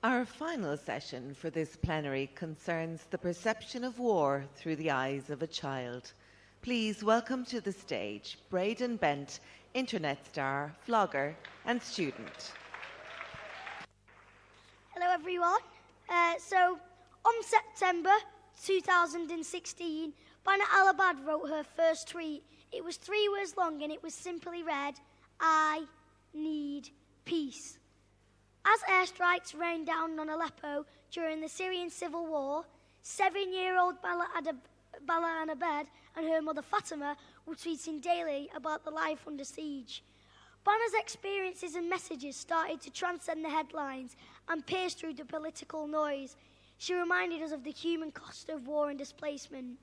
Our final session for this plenary concerns the perception of war through the eyes of a child. Please welcome to the stage Braden Bent, internet star, vlogger and student. Hello everyone. So on September 2016, Bana Al-Abad wrote her first tweet. It was 3 words long and it was simply read, "I need peace." As airstrikes rained down on Aleppo during the Syrian civil war, 7-year-old Bala Al-Abad and her mother Fatima were tweeting daily about the life under siege. Bana's experiences and messages started to transcend the headlines and pierce through the political noise. She reminded us of the human cost of war and displacement.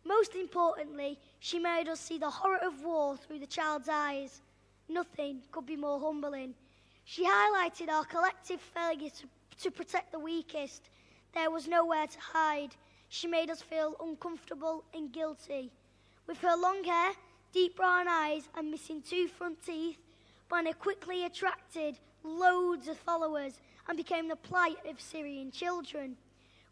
Most importantly, she made us see the horror of war through the child's eyes. Nothing could be more humbling. She highlighted our collective failure to protect the weakest. There was nowhere to hide. She made us feel uncomfortable and guilty. With her long hair, deep brown eyes and missing 2 front teeth, Bana quickly attracted loads of followers and became the plight of Syrian children.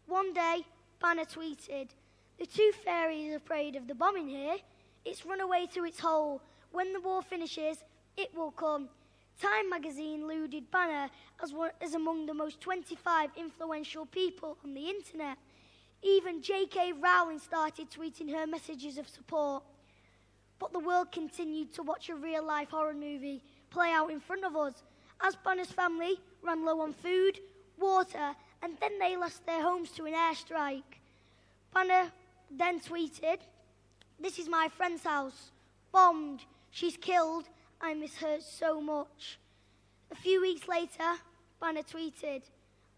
One day, Bana tweeted, "The tooth fairy is afraid of the bombing here. It's run away to its hole. When the war finishes, it will come." Time magazine lauded Bana as among the most 25 influential people on the internet. Even J.K. Rowling started tweeting her messages of support. But the world continued to watch a real-life horror movie play out in front of us, as Bana's family ran low on food, water, and then they lost their homes to an airstrike. Bana then tweeted, "This is my friend's house. Bombed. She's killed. I miss her so much." A few weeks later, Bana tweeted,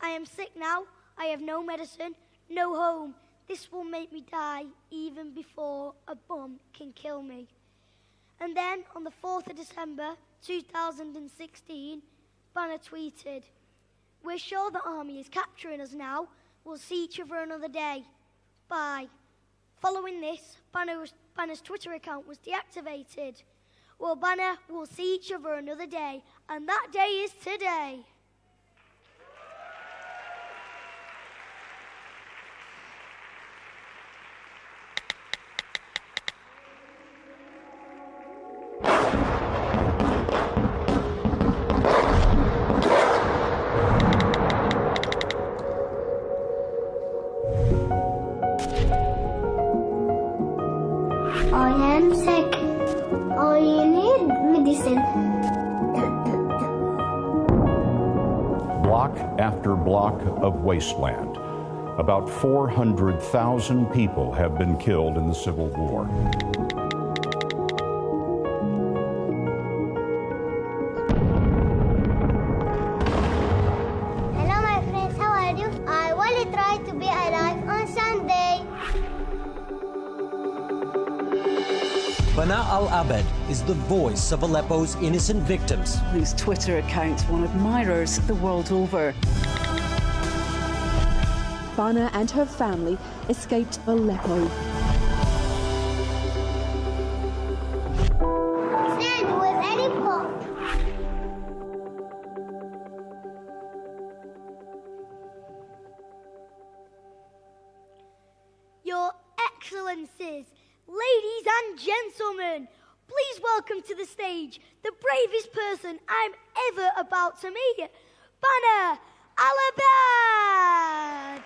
"I am sick now. I have no medicine, no home. This will make me die even before a bomb can kill me." And then on the 4th of December 2016, Bana tweeted, "We're sure the army is capturing us now. We'll see each other another day. Bye." Following this, Bana's Twitter account was deactivated. Well, Bana, we'll see each other another day, and that day is today. I am sick. I need medicine. Block after block of wasteland. About 400,000 people have been killed in the Civil War. Hello, my friends. How are you? I will try to be alive on Sunday. Bana Al-Abad is the voice of Aleppo's innocent victims, whose Twitter account won admirers the world over. Bana and her family escaped Aleppo. Stand with any pop. Your Excellencies, ladies and gentlemen, please welcome to the stage the bravest person I'm ever about to meet, Bana Al-Abad.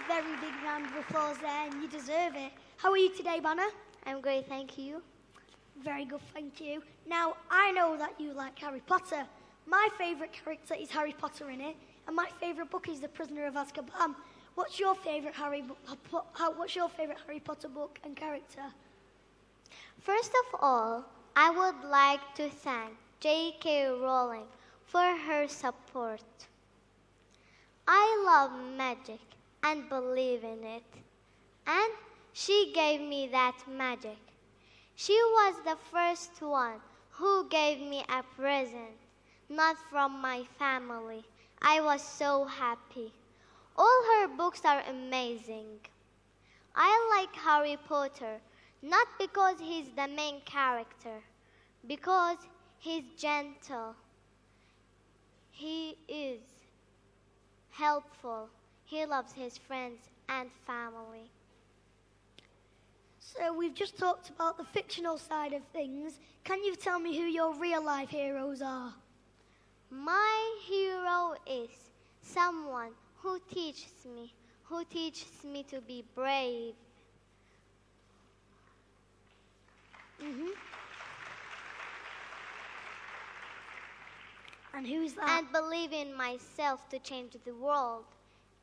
Very big round of applause there, and you deserve it. How are you today, Bana? I'm great, thank you. Very good, thank you. Now, I know that you like Harry Potter. My favourite character is Harry Potter in it, and my favourite book is The Prisoner of Azkaban. What's your favourite Harry Potter book and character? First of all, I would like to thank J.K. Rowling for her support. I love magic and believe in it, and she gave me that magic. She was the first one who gave me a present, not from my family. I was so happy. All her books are amazing. I like Harry Potter, not because he's the main character, because he's gentle. He is helpful. He loves his friends and family. So we've just talked about the fictional side of things. Can you tell me who your real-life heroes are? My hero is someone who teaches me to be brave. And who's that? And believe in myself to change the world.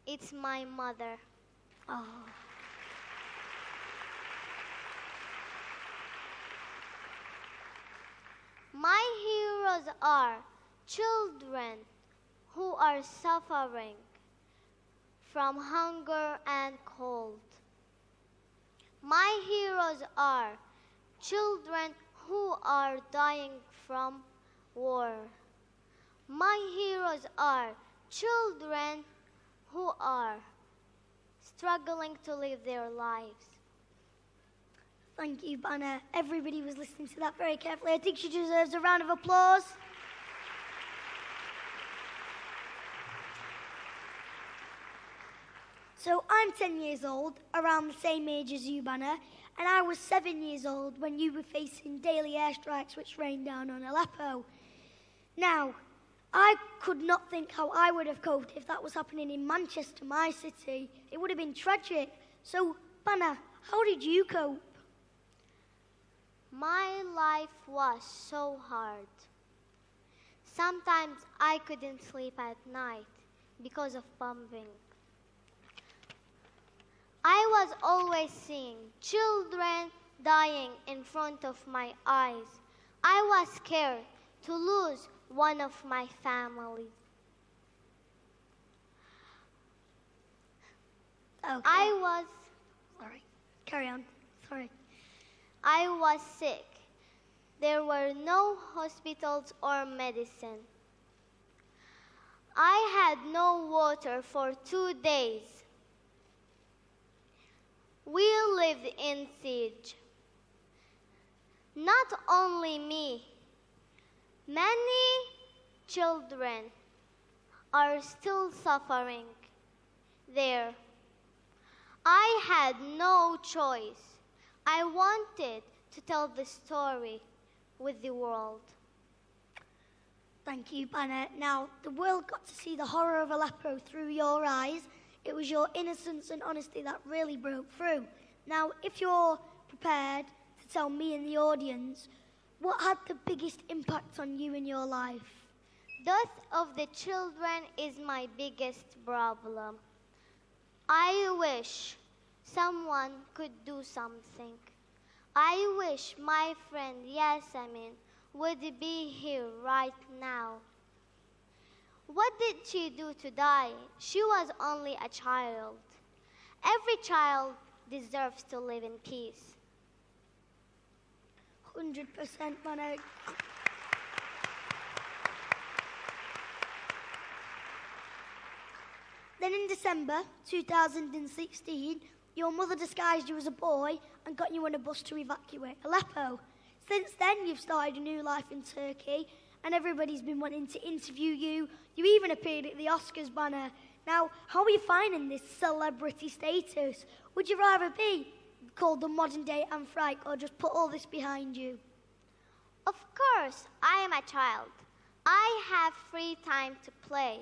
It's my mother. Oh. My heroes are children who are suffering from hunger and cold. My heroes are children who are dying from war. My heroes are children who are struggling to live their lives. Thank you, Banner. Everybody was listening to that very carefully. I think she deserves a round of applause. So I'm 10 years old, around the same age as you, Banner, and I was 7 years old when you were facing daily airstrikes which rained down on Aleppo. Now, I could not think how I would have coped if that was happening in Manchester, my city. It would have been tragic. So, Banner, how did you cope? My life was so hard. Sometimes I couldn't sleep at night because of bombing. I was always seeing children dying in front of my eyes. I was scared to lose one of my family. Okay. Sorry. Carry on. Sorry. I was sick. There were no hospitals or medicine. I had no water for 2 days. We lived in siege. Not only me, many children are still suffering there. I had no choice. I wanted to tell the story with the world. Thank you, Banner. Now, the world got to see the horror of Aleppo through your eyes. It was your innocence and honesty that really broke through. Now, if you're prepared to tell me and the audience, what had the biggest impact on you in your life? Death of the children is my biggest problem. I wish someone could do something. I wish my friend Yasemin would be here right now. What did she do to die? She was only a child. Every child deserves to live in peace. 100%, Banner. Then in December 2016, your mother disguised you as a boy and got you on a bus to evacuate Aleppo. Since then, you've started a new life in Turkey, and everybody's been wanting to interview you. You even appeared at the Oscars, Banner. Now, how are you finding this celebrity status? Would you rather be called the modern-day Anne Frank or just put all this behind you? Of course, I am a child. I have free time to play.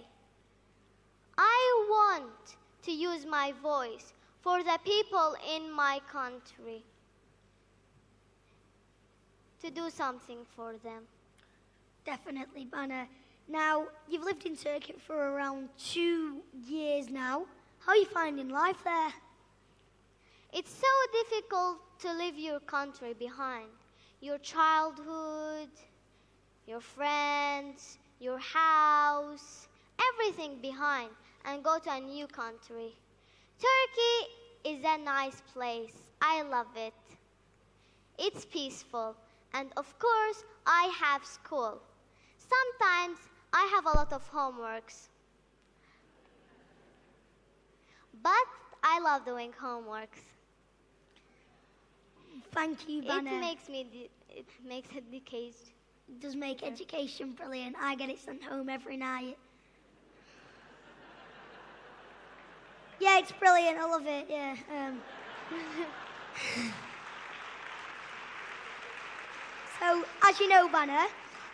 I want to use my voice for the people in my country, to do something for them. Definitely, Banner. Now, you've lived in Turkey for around 2 years now. How are you finding life there? It's so difficult to leave your country behind. Your childhood, your friends, your house, everything behind, and go to a new country. Turkey is a nice place. I love it. It's peaceful. And of course, I have school. Sometimes I have a lot of homeworks. But I love doing homeworks. Thank you, Banner. It makes education. It does make education brilliant. I get it sent home every night. Yeah, it's brilliant. I love it. Yeah. So, as you know, Banner,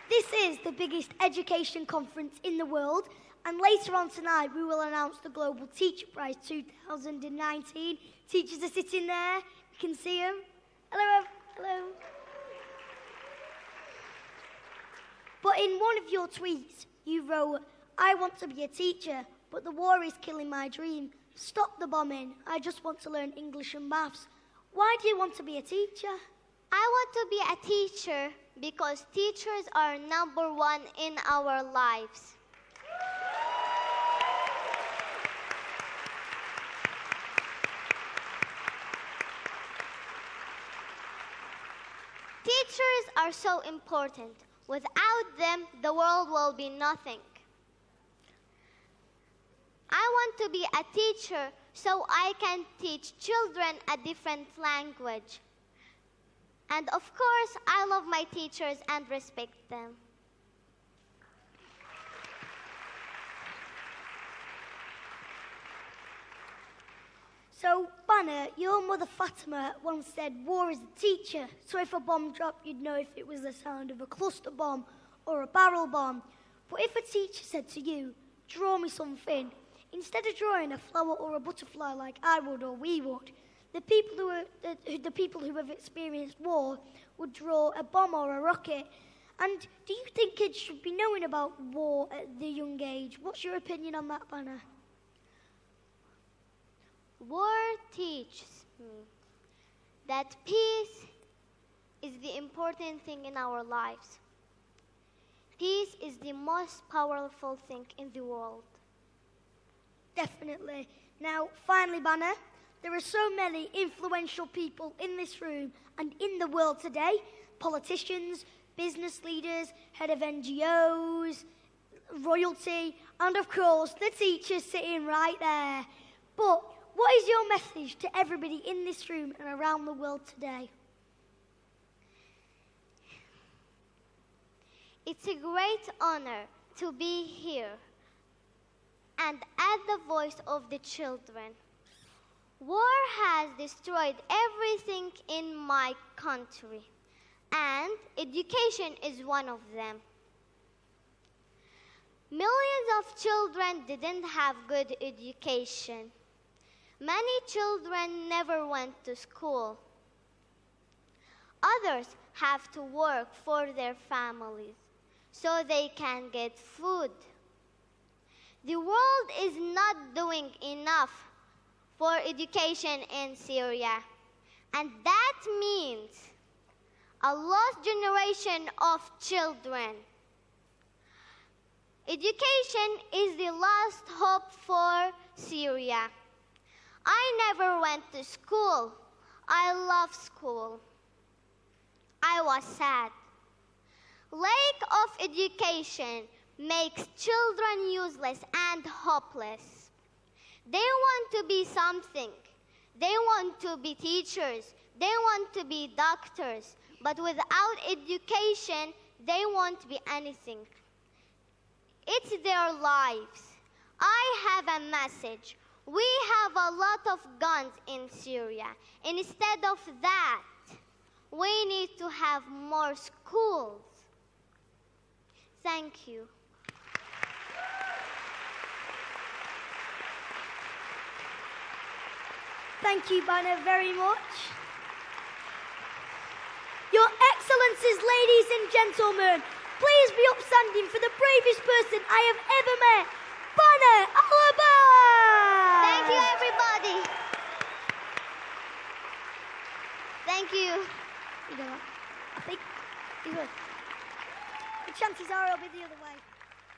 this is the biggest education conference in the world. And later on tonight, we will announce the Global Teacher Prize 2019. Teachers are sitting there. You can see them. Hello, hello. But in one of your tweets, you wrote, "I want to be a teacher, but the war is killing my dream. Stop the bombing. I just want to learn English and maths." Why do you want to be a teacher? I want to be a teacher because teachers are number one in our lives. Teachers are so important. Without them, the world will be nothing. I want to be a teacher so I can teach children a different language. And of course, I love my teachers and respect them. So, Banner, your mother Fatima once said, "War is a teacher, so if a bomb dropped, you'd know if it was the sound of a cluster bomb or a barrel bomb." But if a teacher said to you, "Draw me something," instead of drawing a flower or a butterfly like I would or we would, the people who have experienced war would draw a bomb or a rocket. And do you think kids should be knowing about war at the young age? What's your opinion on that, Banner? War teaches me that peace is the important thing in our lives. Peace is the most powerful thing in the world. Definitely. Now, finally, Banner, there are so many influential people in this room and in the world today. Politicians, business leaders, head of NGOs, royalty, and of course, the teachers sitting right there. But what is your message to everybody in this room and around the world today? It's a great honor to be here and add the voice of the children. War has destroyed everything in my country, and education is one of them. Millions of children didn't have good education. Many children never went to school. Others have to work for their families so they can get food. The world is not doing enough for education in Syria, and that means a lost generation of children. Education is the last hope for Syria. I never went to school. I love school. I was sad. Lack of education makes children useless and hopeless. They want to be something. They want to be teachers. They want to be doctors. But without education, they won't be anything. It's their lives. I have a message. We have a lot of guns in Syria. Instead of that, we need to have more schools. Thank you. Thank you, Banner, very much. Your Excellencies, ladies and gentlemen, please be upstanding for the bravest person I have ever met, Banner Al-Abad! Thank you, everybody. Thank you. You know what? I think the chances are I'll be the other one.